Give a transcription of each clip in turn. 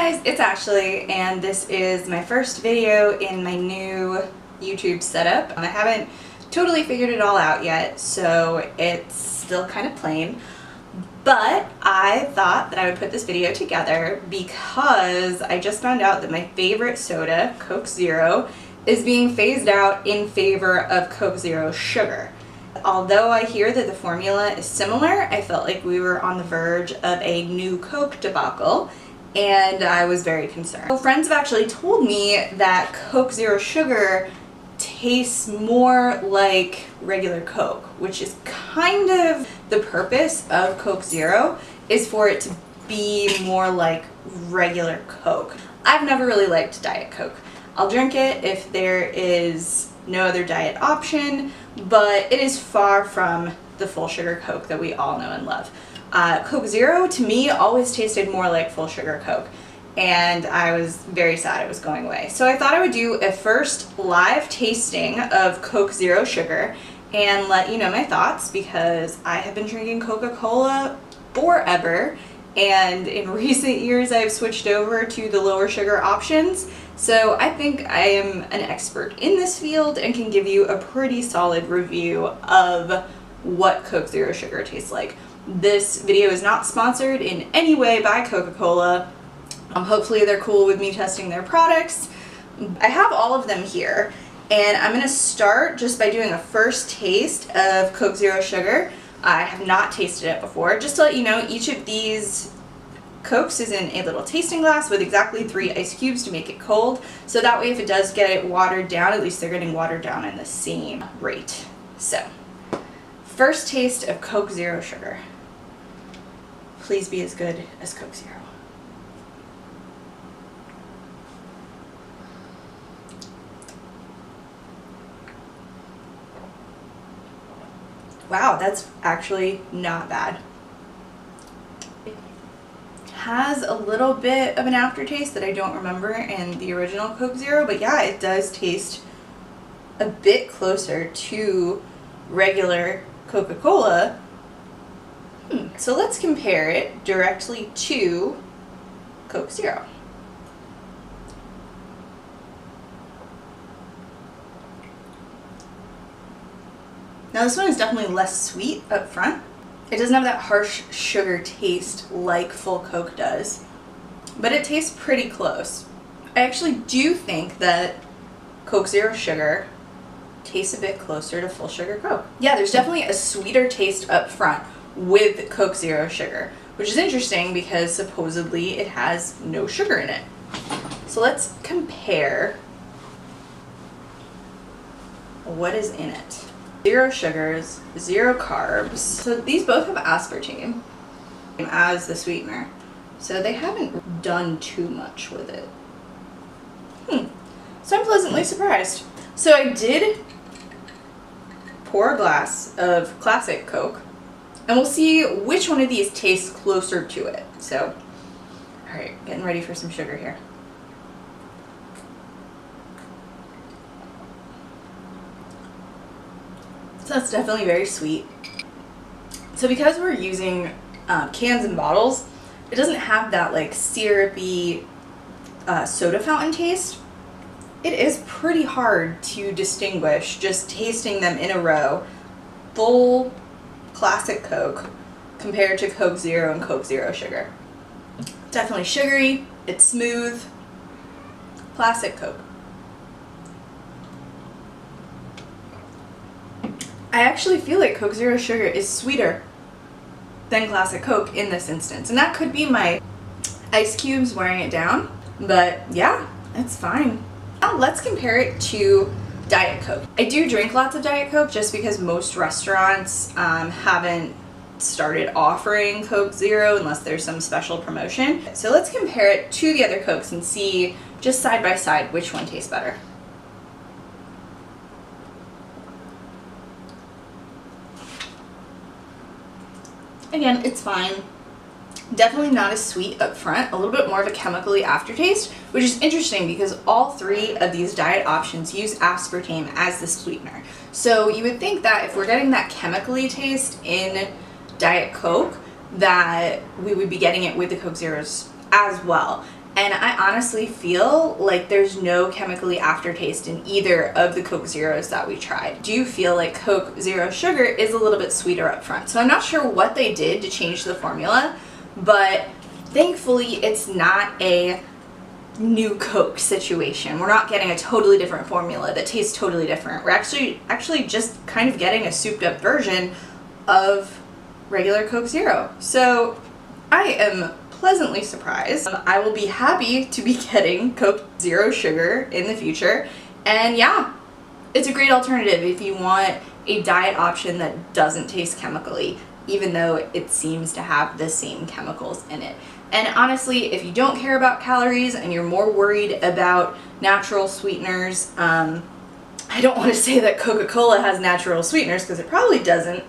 guys, it's Ashley, and this is my first video in my new YouTube setup. I haven't totally figured it all out yet, so it's still kind of plain, but I thought that I would put this video together because I just found out that my favorite soda, Coke Zero, is being phased out in favor of Coke Zero Sugar. Although I hear that the formula is similar, I felt like we were on the verge of a new Coke debacle, and I was very concerned. So friends have actually told me that Coke Zero Sugar tastes more like regular Coke, which is kind of the purpose of Coke Zero, is for it to be more like regular Coke. I've never really liked Diet Coke. I'll drink it if there is no other diet option, but it is far from the full sugar Coke that we all know and love. Coke Zero to me always tasted more like full sugar Coke, and I was very sad it was going away. So I thought I would do a first live tasting of Coke Zero Sugar and let you know my thoughts, because I have been drinking Coca-Cola forever, and in recent years I've switched over to the lower sugar options. So I think I am an expert in this field and can give you a pretty solid review of what Coke Zero Sugar tastes like. This video is not sponsored in any way by Coca-Cola. Hopefully they're cool with me testing their products. I have all of them here, and I'm going to start just by doing a first taste of Coke Zero Sugar. I have not tasted it before. Just to let you know, each of these Cokes is in a little tasting glass with exactly 3 ice cubes to make it cold, so that way if it does get it watered down, at least they're getting watered down in the same rate. So, first taste of Coke Zero Sugar. Please be as good as Coke Zero. Wow, that's actually not bad. It has a little bit of an aftertaste that I don't remember in the original Coke Zero, but yeah, it does taste a bit closer to regular Coca-Cola. So let's compare it directly to Coke Zero. Now this one is definitely less sweet up front. It doesn't have that harsh sugar taste like full Coke does, but it tastes pretty close. I actually do think that Coke Zero Sugar tastes a bit closer to full sugar Coke. Yeah, there's definitely a sweeter taste up front with Coke Zero Sugar, which is interesting because supposedly it has no sugar in it. So let's compare what is in it. 0 sugars, 0 carbs. So these both have aspartame as the sweetener, so they haven't done too much with it. So I'm pleasantly surprised. So I did pour a glass of classic Coke, and we'll see which one of these tastes closer to it. So, alright, getting ready for some sugar here. So that's definitely very sweet. So because we're using cans and bottles, it doesn't have that like syrupy soda fountain taste. It is pretty hard to distinguish just tasting them in a row, full classic Coke compared to Coke Zero and Coke Zero Sugar. Definitely sugary, it's smooth, classic Coke. I actually feel like Coke Zero Sugar is sweeter than classic Coke in this instance, and that could be my ice cubes wearing it down, but yeah, it's fine. Now let's compare it to Diet Coke. I do drink lots of Diet Coke just because most restaurants haven't started offering Coke Zero unless there's some special promotion. So let's compare it to the other Cokes and see just side by side which one tastes better. Again, it's fine. Definitely not as sweet up front, a little bit more of a chemically aftertaste, which is interesting because all 3 of these diet options use aspartame as the sweetener. So you would think that if we're getting that chemically taste in Diet Coke, that we would be getting it with the Coke Zeros as well. And I honestly feel like there's no chemically aftertaste in either of the Coke Zeros that we tried. I do feel like Coke Zero Sugar is a little bit sweeter up front. So I'm not sure what they did to change the formula, but thankfully it's not a new Coke situation. We're not getting a totally different formula that tastes totally different. We're actually just kind of getting a souped up version of regular Coke Zero. So I am pleasantly surprised. I will be happy to be getting Coke Zero Sugar in the future. And yeah, it's a great alternative if you want a diet option that doesn't taste chemically, even though it seems to have the same chemicals in it. And honestly, if you don't care about calories and you're more worried about natural sweeteners, I don't want to say that Coca-Cola has natural sweeteners because it probably doesn't.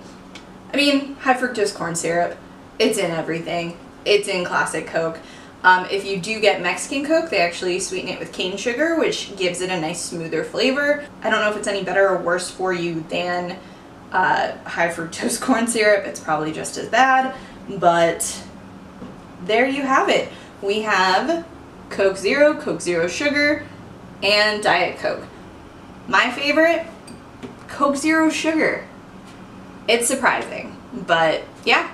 I mean, high fructose corn syrup, it's in everything. It's in classic Coke. If you do get Mexican Coke, they actually sweeten it with cane sugar, which gives it a nice smoother flavor. I don't know if it's any better or worse for you than high fructose corn syrup. It's probably just as bad, but there you have it. We have Coke Zero Sugar, and Diet Coke. My favorite, Coke Zero Sugar. It's surprising, but yeah.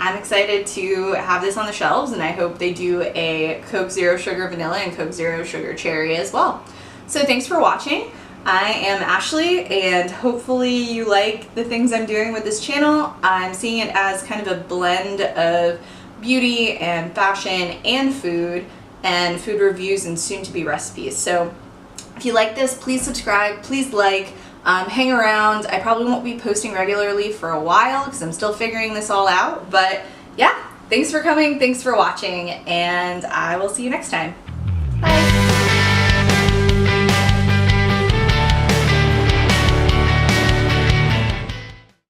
I'm excited to have this on the shelves, and I hope they do a Coke Zero Sugar Vanilla and Coke Zero Sugar Cherry as well. So thanks for watching. I am Ashley, and hopefully you like the things I'm doing with this channel. I'm seeing it as kind of a blend of beauty and fashion and food reviews and soon-to-be recipes. So if you like this, please subscribe, please like, hang around. I probably won't be posting regularly for a while because I'm still figuring this all out, but yeah, thanks for coming, thanks for watching, and I will see you next time. Bye!